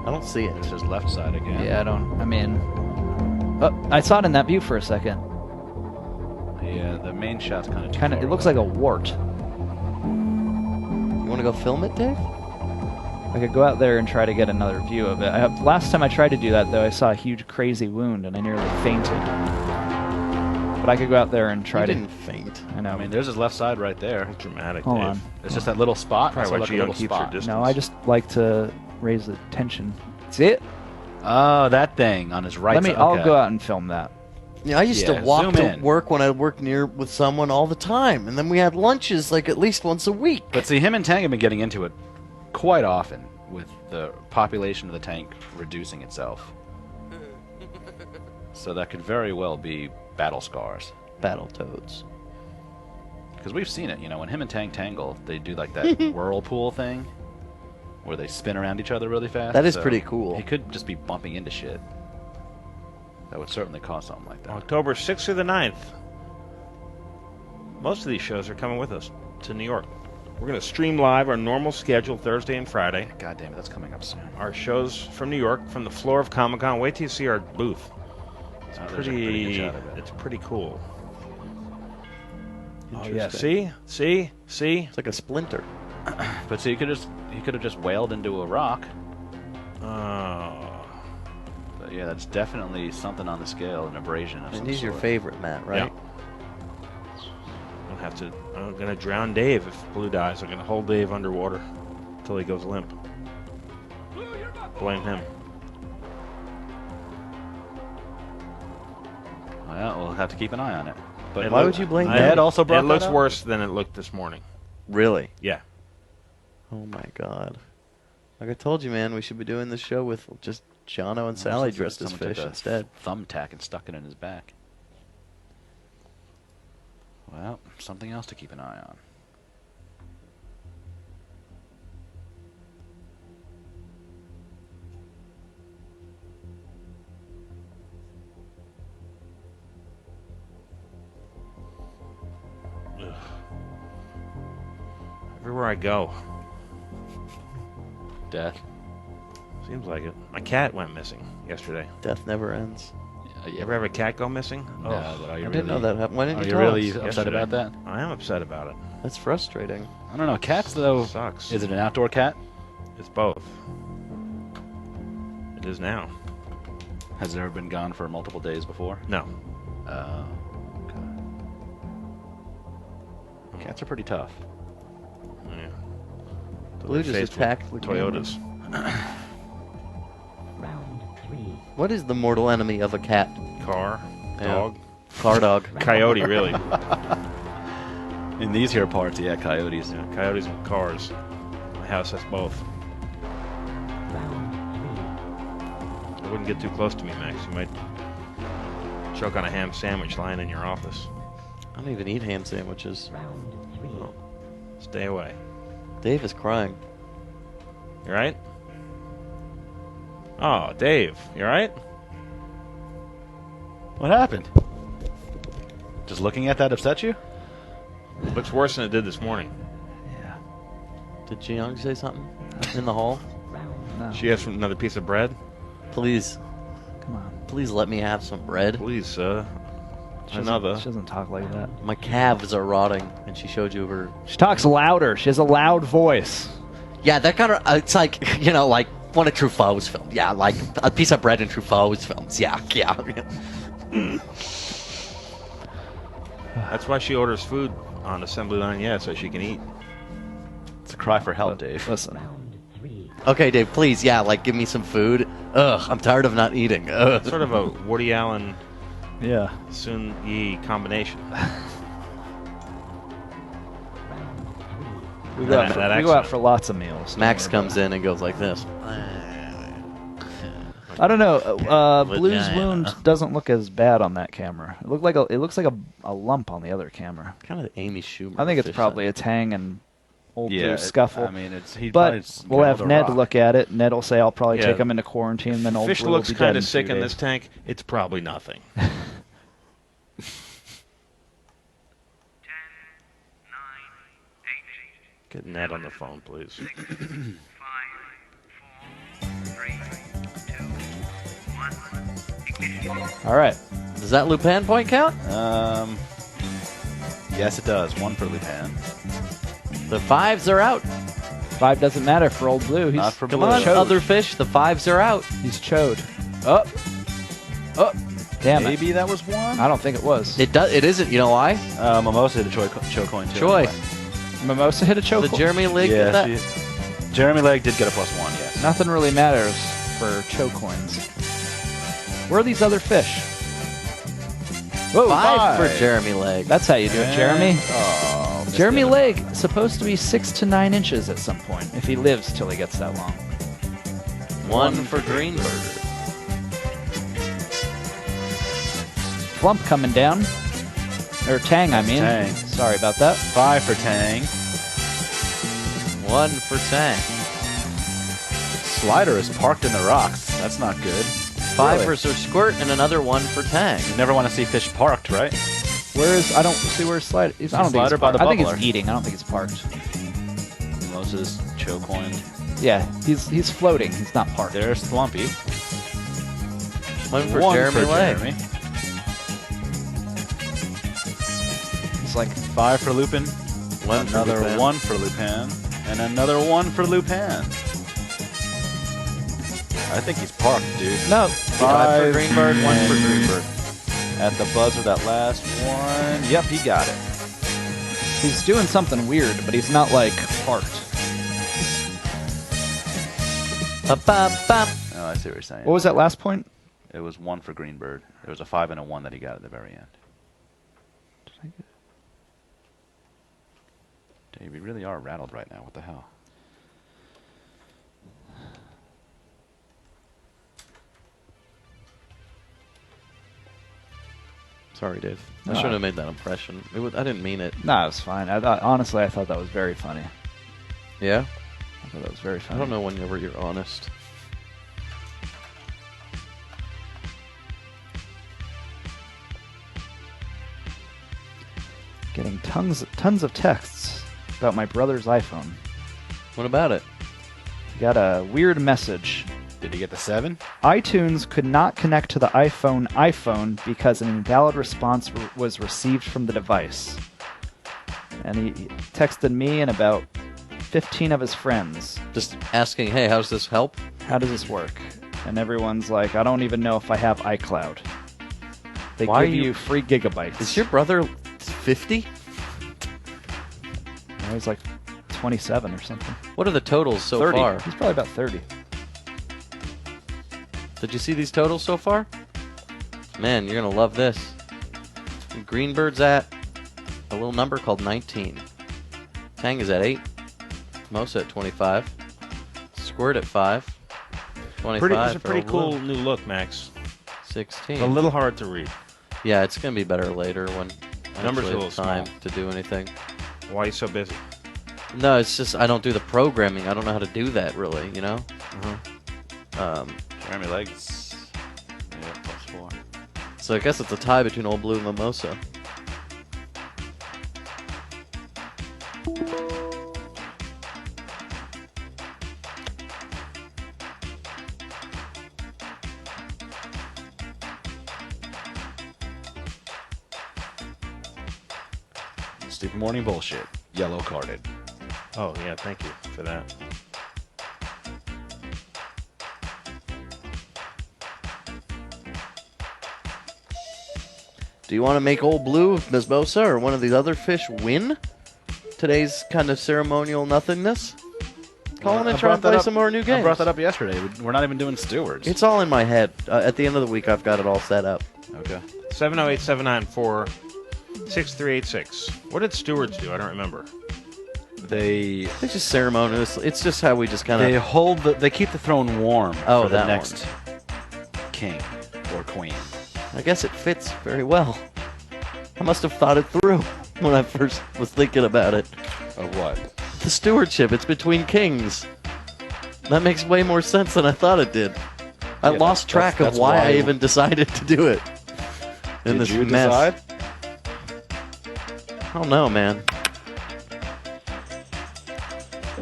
I don't see it. There's his left side again. Yeah, I mean... I saw it in that view for a second. Yeah, the main shot's kind of. It looks like a wart. You want to go film it, Dave? I could go out there and try to get another view of it. Last time I tried to do that, though, I saw a huge, crazy wound, and I nearly fainted. But I could go out there and try You to... didn't faint. I know. I mean, there's his left side right there. Dramatic, Hold Dave. on. It's just that little spot. Probably That's why like a Gio little keeps her spot. distance. No, I just like to raise the tension. See it? Oh, that thing on his right side. I'll Okay. go out and film that. Yeah, I used Yeah, to walk zoom to in. work when I worked with someone all the time, and then we had lunches like at least once a week. But see, him and Tang have been getting into it quite often with the population of the tank reducing itself. So that could very well be battle scars. Battle toads. Because we've seen it, when him and Tang tangle, they do like that whirlpool thing where they spin around each other really fast. That is so pretty cool. He could just be bumping into shit. That would certainly cause something like that. October 6th through the 9th. Most of these shows are coming with us to New York. We're going to stream live our normal schedule Thursday and Friday. God damn it, that's coming up soon. Our shows from New York, from the floor of Comic-Con. Wait till you see our booth. It's there's a pretty good shot of it. It's pretty cool. Oh yeah, Interesting. see? It's like a splinter. But see, he could have just wailed into a rock. Oh. But yeah, that's definitely something on the scale, an abrasion of some And he's your sort. favorite, Matt, right? I'm gonna drown Dave if Blue dies. I'm gonna hold Dave underwater until he goes limp. Blame him. Well, we'll have to keep an eye on it. But Why would you blame Ned him? also brought It looks that up? worse than it looked this morning. Really? Yeah. Oh my God. Like I told you, man, we should be doing this show with just Jono and Sally dressed as Someone fish took a instead. Thumbtack and stuck it in his back. Well, something else to keep an eye on. Everywhere I go, Death. seems like it. My cat went missing yesterday. Death never ends. You ever have a cat go missing? No, but are you I didn't know really- that happened. Why didn't Are you you tell really us? upset Yesterday. about that? I am upset about it. That's frustrating. I don't know. Cats, though. Sucks. Is it an outdoor cat? It's both. It is now. Has it ever been gone for multiple days before? No. Okay. Cats are pretty tough. Yeah. Blue just Faced with attacked the Toyotas. What is the mortal enemy of a cat? Car. Yeah. Dog. Car dog. Coyote, really. In these here parts, yeah, coyotes. Yeah, coyotes and cars. My house has both. I wouldn't get too close to me, Max. You might choke on a ham sandwich lying in your office. I don't even eat ham sandwiches. Oh, stay away. Dave is crying. You right? Oh, Dave, you right? What happened? Just looking at that upset you? Looks worse than it did this morning. Yeah. Did Jiyoung say something in the hall? No. She asked for another piece of bread. Please. Come on. Please let me have some bread. Please, She another. doesn't talk like that. My calves are rotting, and she showed you her... She talks louder. She has a loud voice. Yeah, that kind of... it's like, you know, like one of Truffaut's films. Yeah, like a piece of bread in Truffaut's films. Yeah. That's why she orders food on assembly line, yeah, so she can eat. It's a cry for help, Dave. Listen. Okay, Dave, please, yeah, like, give me some food. Ugh, I'm tired of not eating. Ugh. Sort of a Woody Allen, Yeah. Sun Yi combination. We That- go, out for, that we go out accent. for lots of meals. Max comes in and goes like this. I don't know. Blue's Vagina. wound doesn't look as bad on that camera. It looks like a lump on the other camera. Kind of Amy Schumer. I think it's fish probably thing. a tang and old Yeah, Blue scuffle. I mean, he but probably just we'll have grappled a Ned rock. look at it. Ned will say, "I'll probably Yeah. take him into quarantine." Then old Fish Blue looks will be dead kind in of sick 2 in days. this tank. It's probably nothing. Get Ned on the phone, please. All right. Does that Lupin point count? Yes, it does. 1 for Lupin. The 5s are out. 5 doesn't matter for old Blue. He's Not for Come Blue. on, chode. other fish. The 5s are out. He's chode. Up. Up. Damn it. Maybe that was 1? I don't think it was. It does. It isn't. You know why? Mimosa hit a choke coin, too. Choi. Mimosa hit a choke. The Jeremy Lake. Yeah, that. Jeremy Legg did get a +1, yes. Nothing really matters for choke coins. Where are these other fish? Whoa, 5 for five. Jeremy Lake. That's how you do it, Jeremy. Oh, missed Jeremy the other- Lake supposed to be 6 to 9 inches at some point if he lives till he gets that long. 1 for Greenberg. Flump coming down, or Tang, I mean. Tang. Sorry about that. 5 for Tang. 1 for Tang. Slider is parked in the rocks. That's not good. 5 Really? for Sir Squirt and another 1 for Tang. You never want to see fish parked, right? Where is? I don't see where Slider. I don't think Slider he's by the parked. I think bubbler. he's eating. I don't think he's parked. Moses choke coin. Yeah, he's floating. He's not parked. There's Thlumpy. 1 for 1 Jeremy for Lake. Jeremy. He's like 5 for Lupin. 1 for Another Lupin. 1 for Lupin. And another 1 for Lupin. I think he's parked, dude. no. 5 for Greenberg, 1 for and Greenberg. At the buzzer, that last one. Yep, he got it. He's doing something weird, but he's not like parked. Ba-ba-ba. Oh, I see what you're saying. What was that last point? It was 1 for Greenbird. There was a 5 and a 1 that he got at the very end. Dave, you really are rattled right now. What the hell? Sorry, Dave. I No. shouldn't have made that impression. I didn't mean it. No, it was fine. Honestly, I thought that was very funny. Yeah? I thought that was very funny. I don't know whenever you're honest. Getting tons of texts about my brother's iPhone. What about it? He got a weird message. Did he get the 7? iTunes could not connect to the iPhone because an invalid response was received from the device. and he texted me and about 15 of his friends. Just asking, hey, how's this help? How does this work? And everyone's like, I don't even know if I have iCloud. They Why give are you- you free gigabytes. Is your brother 50? No, he's like 27 or something. What are the totals so 30. far? He's probably about 30. Did you see these totals so far? Man, you're going to love this. Greenbird's at a little number called 19. Tang is at 8. Mosa at 25. Squirt at 5. 25. It's a pretty cool new look, Max. 16. A little hard to read. Yeah, it's going to be better later when I Numbers actually are a have little time small. to do anything. Why are you so busy? No, it's just I don't do the programming. I don't know how to do that really, you know? Jeremy Legs. Yeah, +4. So I guess it's a tie between Old Blue and Mimosa. Stupid morning bullshit. Yellow carded. Oh, yeah, thank you for that. Do you want to make Old Blue, Mimosa, or one of these other fish win today's kind of ceremonial nothingness? Call in and try and play some more new games. I brought that up yesterday. We're not even doing stewards. It's all in my head. At the end of the week, I've got it all set up. Okay. 708-794-6386. What did stewards do? I don't remember. They It's just ceremonial. It's just how we just kind they of... hold they keep the throne warm Oh, for the that next king or queen. I guess it fits very well. I must have thought it through when I first was thinking about it. Of what? The stewardship, it's between kings. That makes way more sense than I thought it did. I Yeah, lost track that's of why I why- even decided to do it. In Did this you mess. decide? I don't know, man.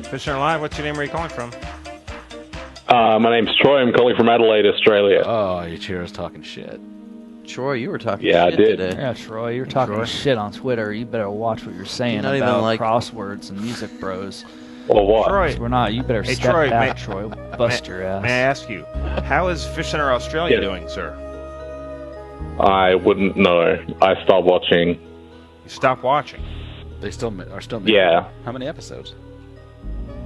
Fishcenter Live, what's your name? Where are you calling from? My name's Troy. I'm calling from Adelaide, Australia. Oh, you cheers talking shit. Troy, you were talking Yeah, I shit did. today. Yeah, Troy, you're talking Troy. shit on Twitter. You better watch what you're saying You're not even about like- crosswords and music bros. Or what? Troy, We're not. You better Hey, step Troy, back, may- Troy. Bust your ass. may I ask you, how is Fishcenter Australia Yeah. doing, sir? I wouldn't know. I stopped watching. You stopped watching. They still are still making. Yeah. How many episodes?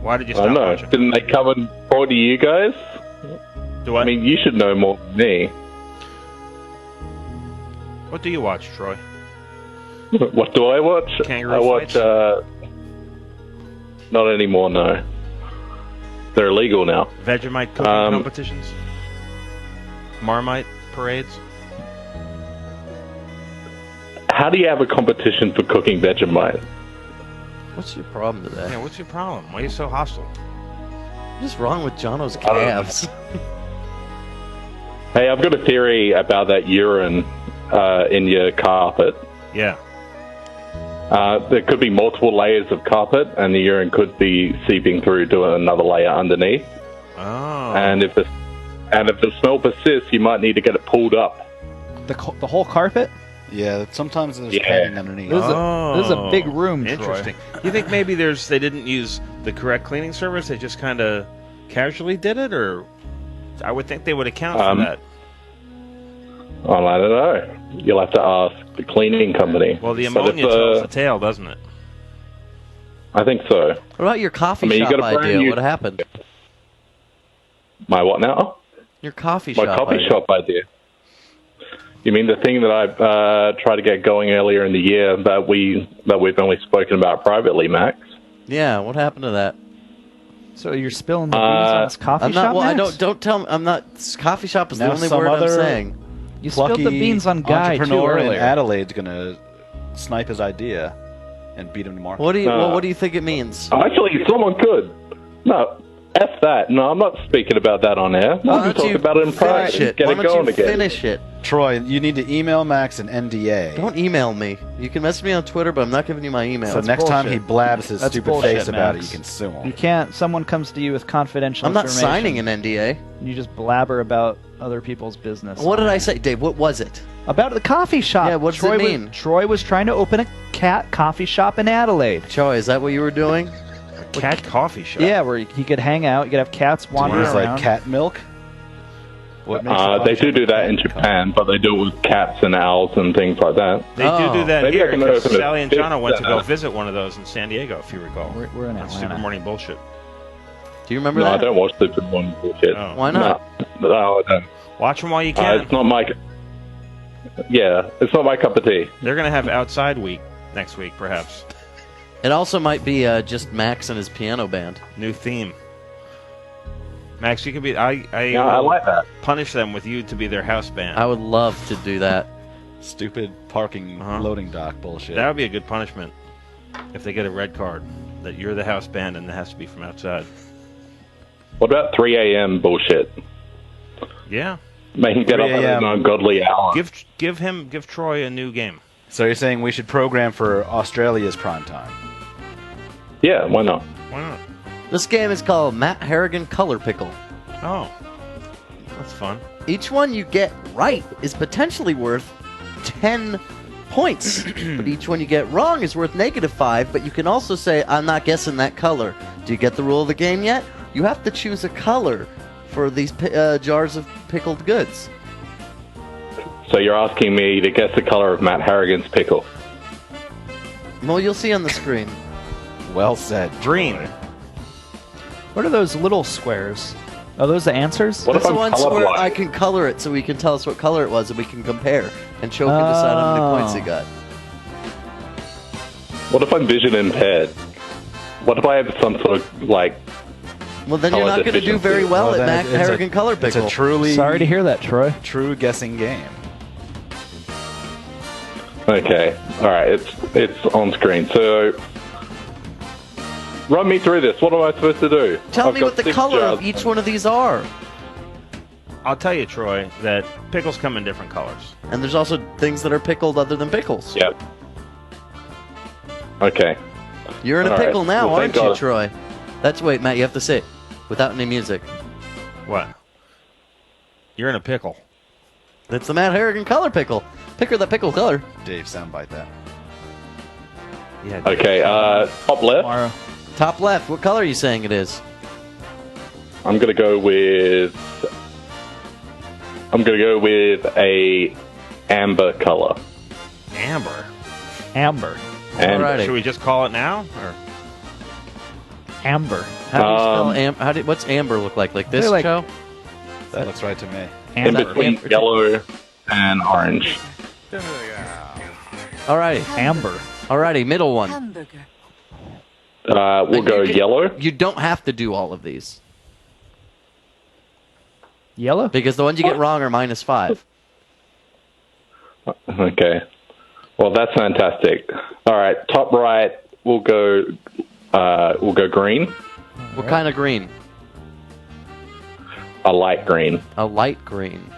Why did you I stop don't know. watching? Didn't they come and report to you guys? Do what? I mean, you should know more than me. What do you watch, Troy? What do I watch? Kangaroo I watch, fights? not anymore, no. They're illegal now. Vegemite cooking competitions? Marmite parades? How do you have a competition for cooking Vegemite? What's your problem today? Yeah, what's your problem? Why are you so hostile? What's wrong with Jono's don't know. calves? Hey, I've got a theory about that urine in your carpet. Yeah. There could be multiple layers of carpet, and the urine could be seeping through to another layer underneath. Oh. And if the smell persists, you might need to get it pulled up. The whole carpet? Yeah, sometimes there's Yeah. padding underneath. This is a big room, Troy. Interesting. You think maybe they didn't use the correct cleaning service? They just kind of casually did it, or I would think they would account for that. Well, I don't know. You'll have to ask the cleaning company. Well, the But ammonia if, tells the tale, doesn't it? I think so. What about your coffee I mean, you shop got a brand idea? new- What happened? My what now? Your coffee My shop coffee idea. shop idea. You mean the thing that I tried to get going earlier in the year that we've only spoken about privately, Max? Yeah, what happened to that? So you're spilling the beans on this coffee I'm shop, not. Well, I Max? don't tell me. I'm not. Coffee shop is the Now only some word I'm other saying. You spilled the beans on Guy, too, entrepreneur in earlier. Adelaide's gonna snipe his idea and beat him to market. What do you? What do you think it means? Actually, someone could. No, F that. No, I'm not speaking about that on air. Why I'm don't talking you about it in private. finish it? Get Why it don't going you again. finish it? Troy, you need to email Max an NDA. Don't email me. You can message me on Twitter, but I'm not giving you my email. So next time he blabs his That's stupid bullshit, face about it, Max. you can sue him. You can't. Someone comes to you with confidential I'm not information. signing an NDA. You just blabber about other people's business. What did I say, Dave? What was it? About the coffee shop. Yeah, what does it mean? Troy was trying to open a cat coffee shop in Adelaide. Troy, is that what you were doing? Cat coffee shop. Yeah, where he could hang out. You could have cats wandering It's around. like cat milk. What makes They do that in Japan, but they do it with cats and owls and things like that. They do that Maybe I here can because open a Sally and Jonna went to go Fishcenter. visit one of those in San Diego, if you recall. We're in That's Atlanta. Super Morning Bullshit. Do you remember No, I that? don't watch Super Morning bullshit. Oh. Why not? No, I don't. Watch them while you can. It's not my. Yeah, it's not my cup of tea. They're going to have Outside Week next week, perhaps. It also might be just Max and his piano band. New theme. Max, you could be. I Yeah, I will like that. punish them with you to be their house band. I would love to do that. Stupid parking loading dock bullshit. That would be a good punishment if they get a red card that you're the house band and it has to be from outside. What about 3 a.m. bullshit? Yeah. Make him get up 3 at a.m. an ungodly hour. Give Troy a new game. So you're saying we should program for Australia's prime time? Yeah, why not? Why not? This game is called Matt Harrigan Color Pickle. Oh, that's fun. Each one you get right is potentially worth 10 points. But each one you get wrong is worth -5, but you can also say, I'm not guessing that color. Do you get the rule of the game yet? You have to choose a color for these jars of pickled goods. So you're asking me to guess the color of Matt Harrigan's pickle? Well, you'll see on the screen. Well said. Green. What are those little squares? Are those the answers? What if That's the I'm ones where colorblind? I can color it so we can tell us what color it was and we can compare. And Cho can decide how many points he got. What if I'm vision impaired? What if I have some sort of, like... Well, then you're color not going to do deficiency? very well Well, at then Mac it's a- Harrigan Color It's Pickle. a truly Sorry to hear that, Troy. true guessing game. Okay, alright, it's on screen. So, run me through this. What am I supposed to do? Tell I've me got what the 6 color jars. of each one of these are. I'll tell you, Troy, that pickles come in different colors. And there's also things that are pickled other than pickles. Yep. Okay. You're in a All right. pickle now, Well, aren't thank you, God. Troy? Wait, Matt, you have to say it without any music. What? You're in a pickle. It's the Matt Harrigan Color Pickle. Pick her that pickle color. Dave, soundbite that. Yeah. Okay, top left. Tomorrow. Top left, what color are you saying it is? I'm gonna go with a amber color. Amber. Amber. And Alrighty. Should we just call it now? Or Amber. How do you spell amber? What's amber look like? Like this, They're like- Joe? That looks right to me. in Amber. between yellow and orange. Alrighty. Amber. Alrighty, middle one. Hamburger. We'll go yellow. You don't have to do all of these. Yellow? Because the ones you get wrong are -5. Okay. Well, that's fantastic. All right, top right. We'll go green. What kind of green? A light green. A light green.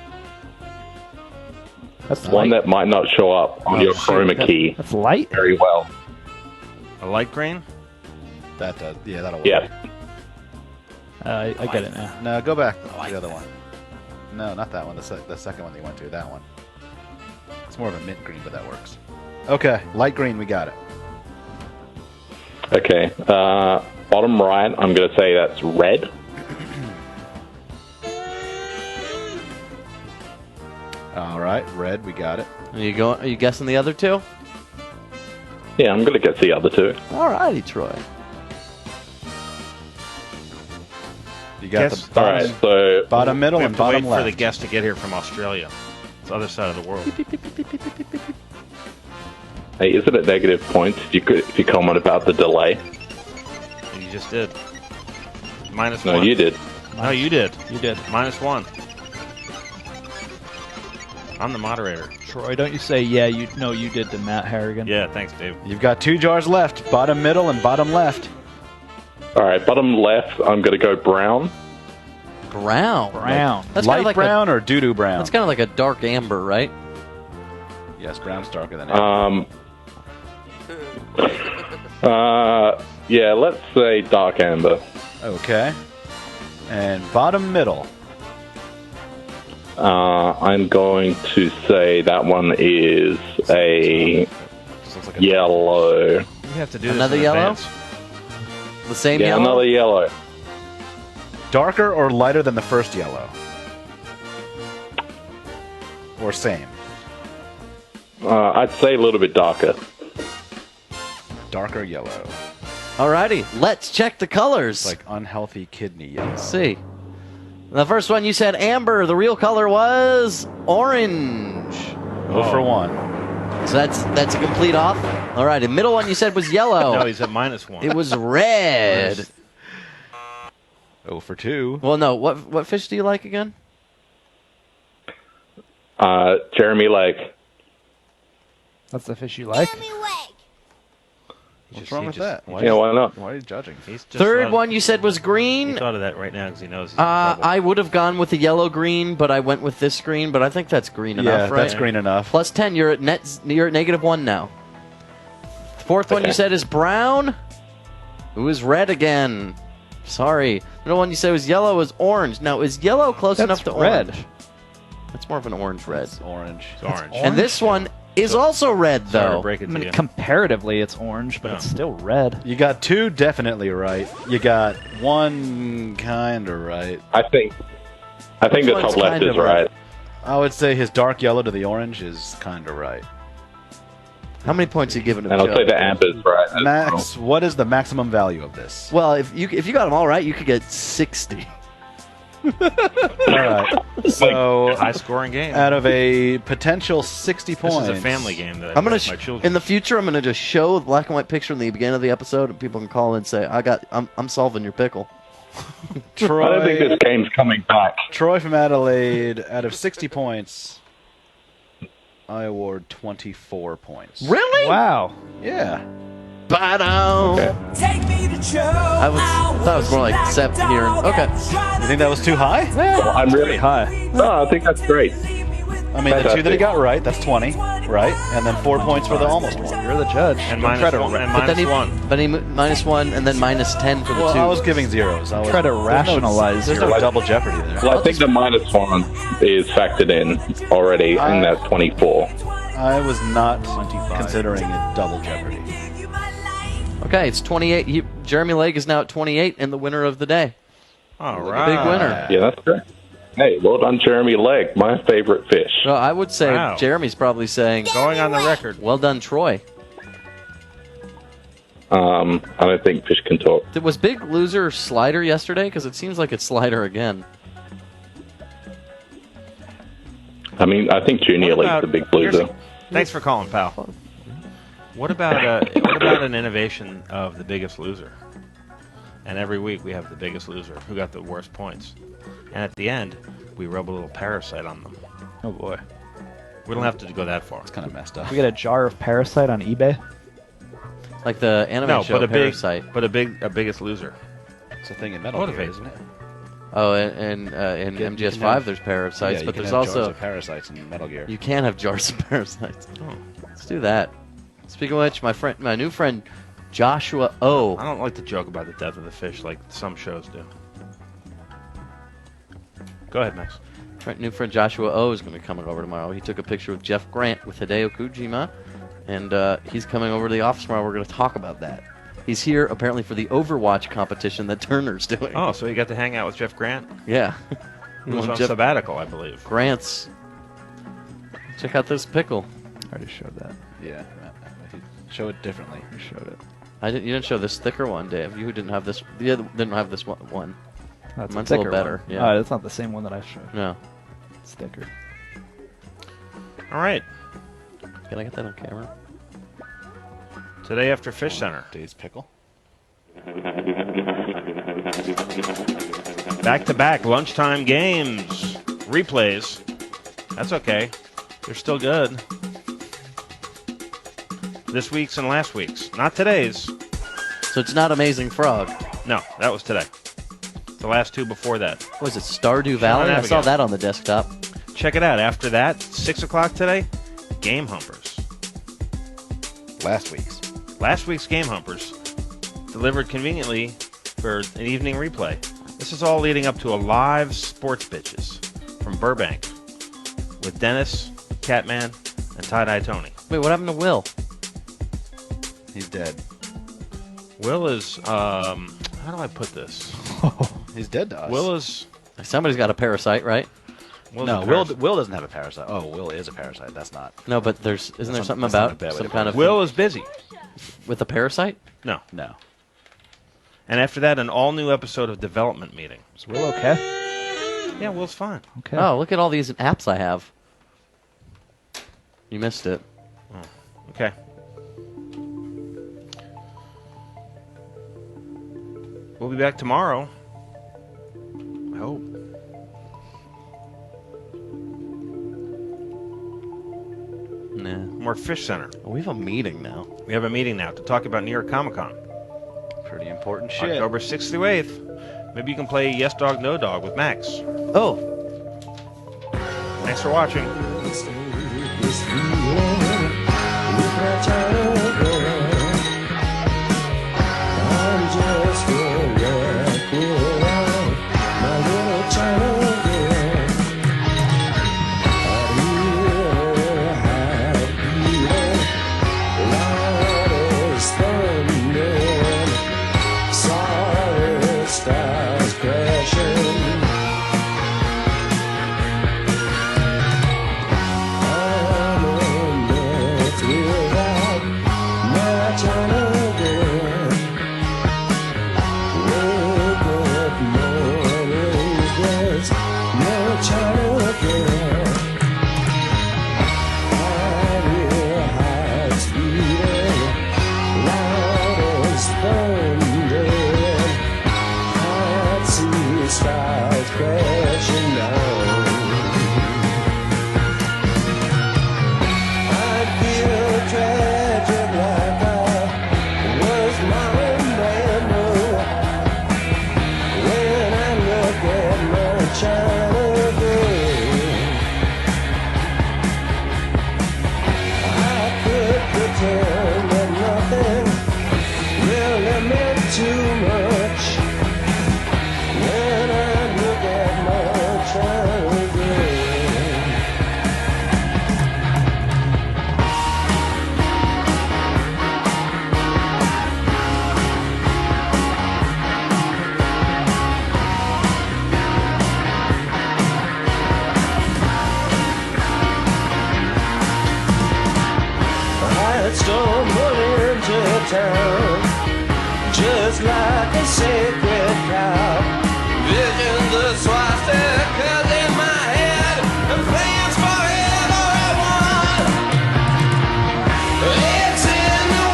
That's One light. that might not show up on your chroma key That's light? very well. a light green? That does. Yeah, that'll work. Yeah. I get it now. No, go back. The other one. No, not that one. The second one that you went to. That one. It's more of a mint green, but that works. Okay, light green. We got it. Okay. Bottom right. I'm going to say that's red. All right, red. We got it. Are you guessing the other two? Yeah, I'm going to guess the other two. Alrighty, Troy. You got Guess- the All bottom, right. So bottom middle We and have to bottom wait left. for the guest to get here from Australia. It's the other side of the world. hey, isn't it negative points if you comment about the delay? You just did. -1. No, you did. No, you did. You did. -1. I'm the moderator. Troy, don't you say, yeah, you did to Matt Harrigan. Yeah, thanks, Dave. You've got 2 jars left. Bottom middle and bottom left. All right, bottom left, I'm going to go brown. Brown. Brown. That's Light kind of like brown or doo-doo brown? That's kind of like a dark amber, right? Yes, brown's darker than amber. Yeah, let's say dark amber. Okay. And bottom middle. I'm going to say that one is a yellow. You have to do Another this in yellow? advance. The same Yeah, yellow? another yellow. Darker or lighter than the first yellow? Or same? I'd say a little bit darker. Darker yellow. Alrighty, let's check the colors. It's like unhealthy kidney yellow. Let's see. The first one you said amber. The real color was orange. Oh, for 1. So that's a complete off. All right. The middle one you said was yellow. No, he's at -1. It was red. Oh, for 2. Well, no. What fish do you like again? Jeremy Lake. That's the fish you like? What's wrong with that? Yeah, why not? Why are you judging? He's just Third thought- one you said was He green. thought of that right now because he knows he's in trouble. I would have gone with the yellow green, but I went with this green. But I think that's green Yeah, enough, right? that's green enough. Plus 10. You're at -1 now. Fourth one you said is brown. It was red again. Sorry. The one you said was yellow was orange. Now, is yellow close That's enough to red. orange? That's more of an orange red. It's orange. It's orange. And this one is also red, Sorry to though. break it I to mean, you. comparatively, it's orange, but Yeah. it's still red. You got 2 definitely right. You got 1 kind of right. I think the Which top one's left kind is of right? right. I would say his dark yellow to the orange is kind of right. How many points are you giving to And I'll Joe? say the amber's right. as well. Max, what is the maximum value of this? Well, if you got them all right, you could get 60. All right. So, High scoring game. out of a potential 60 This points. is a family game that I I'm gonna play with my children. in the future. I'm gonna just show the black and white picture in the beginning of the episode, and people can call in and say, I'm solving your pickle." Troy, I don't think this game's coming back. Troy from Adelaide, out of 60 points, I award 24 points. Really? Wow. Yeah. Ba-dum. Okay. I thought it was more like 7 here. Okay. You think that was too high? I'm really High. No, I think that's great. I mean, the 2 that he got right, that's 20, right? And then 4 points for the almost one. You're the judge. and Don't try to, -1. And But then he -1. but he -1 and then -10 for the Well, 2. I was giving zeros. I was, try to there's no- rationalize There's your- no double jeopardy there. Well, I think the -1 is factored in already, and that's 24. I was not considering it double jeopardy. Okay, it's 28. Jeremy Lake is now at 28 and the winner of the day. All Big right. winner. Yeah, that's great. Hey, well done, Jeremy Lake, my favorite fish. So I would say Wow. Jeremy's probably saying, Going on the record. "Well done, Troy." I don't think fish can talk. Was Big Loser Slider yesterday? Because it seems like it's Slider again. I mean, I think Junior What Lake's about- the big loser. Thanks for calling, pal. What about an innovation of the Biggest Loser? And every week we have the Biggest Loser, who got the worst points. And at the end, we rub a little parasite on them. Oh boy. We don't have to go that far. It's kind of messed up. We get a jar of Parasite on eBay. Like the anime No, show but a Parasite. a Biggest Loser. It's a thing in Metal Motivate. Gear, isn't it? Oh, and in You can MGS5 have- there's parasites, yeah, but you there's can have jars also of parasites in Metal Gear. you can have jars of parasites. Oh. Let's do that. Speaking of which, my new friend Joshua O. I don't like to joke about the death of the fish like some shows do. Go ahead, Max. New friend Joshua O is going to be coming over tomorrow. He took a picture with Jeff Grant with Hideo Kojima, and he's coming over to the office tomorrow. We're going to talk about that. He's here apparently for the Overwatch competition that Turner's doing. Oh, so you got to hang out with Jeff Grant? Yeah. He was on Jeff sabbatical, I believe. Grant's. Check out this pickle. I already showed that. Yeah. Show it differently. I showed it. You didn't show this thicker one, Dave. You didn't have this. You didn't have this one. That's Mine's a a little thicker better, one. yeah. That's not the same one that I showed. No. It's thicker. All right. Can I get that on camera? Today after Fishcenter. Dave's Pickle. Back-to-back lunchtime games. Replays. That's okay. They're still good. This week's and last week's. Not today's. So it's not Amazing Frog. No, that was today. The last two before that. Was it Stardew Valley? I saw that on the desktop. Check it out. After that, 6 o'clock today, Game Humpers. Last week's. Last week's Game Humpers, delivered conveniently for an evening replay. This is all leading up to a live Sports Bitches from Burbank with Dennis, Catman, and Tie-Dye Tony. Wait, what happened to Will? He's dead. Will is, how do I put this? He's dead to us. Will is... Somebody's got a parasite, right? Will's No, a Will parasite. doesn't have a parasite. Oh, Will is a parasite. That's not. No, but isn't there something that's not a about bad way some to kind put of Will is busy. with a parasite? No. No. And after that, an all-new episode of Development Meeting. Is Will okay? Yeah, Will's fine. Okay. Oh, look at all these apps I have. You missed it. Okay. We'll be back tomorrow. I hope. Nah. More Fishcenter. We have a meeting now. We have a meeting now to talk about New York Comic Con. Pretty important shit. October 6th through 8th. Maybe you can play Yes Dog, No Dog with Max. Oh. Thanks for watching. Just like a sacred cow, visions of swastikas in my head, and plans for everyone. It's in the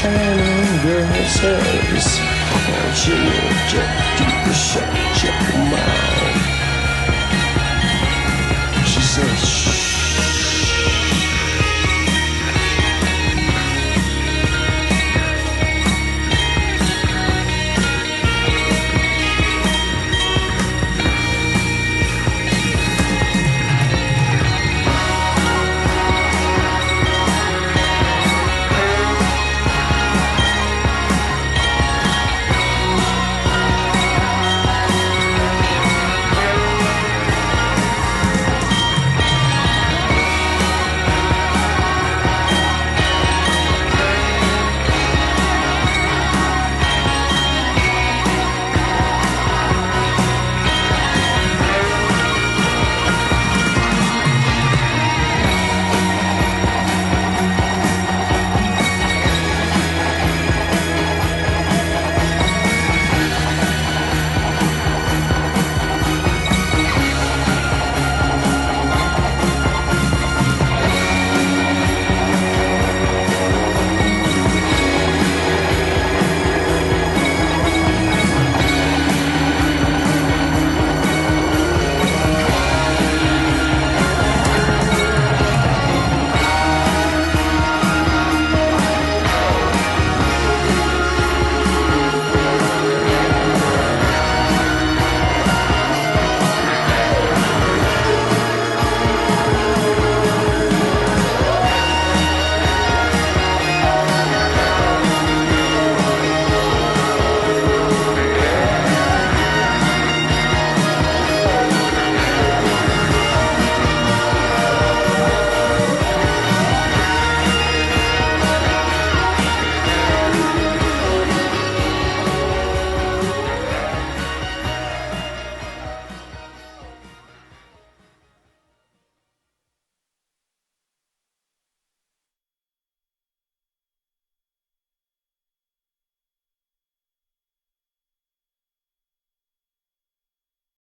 China girl says, "Won't you just keep the shut?"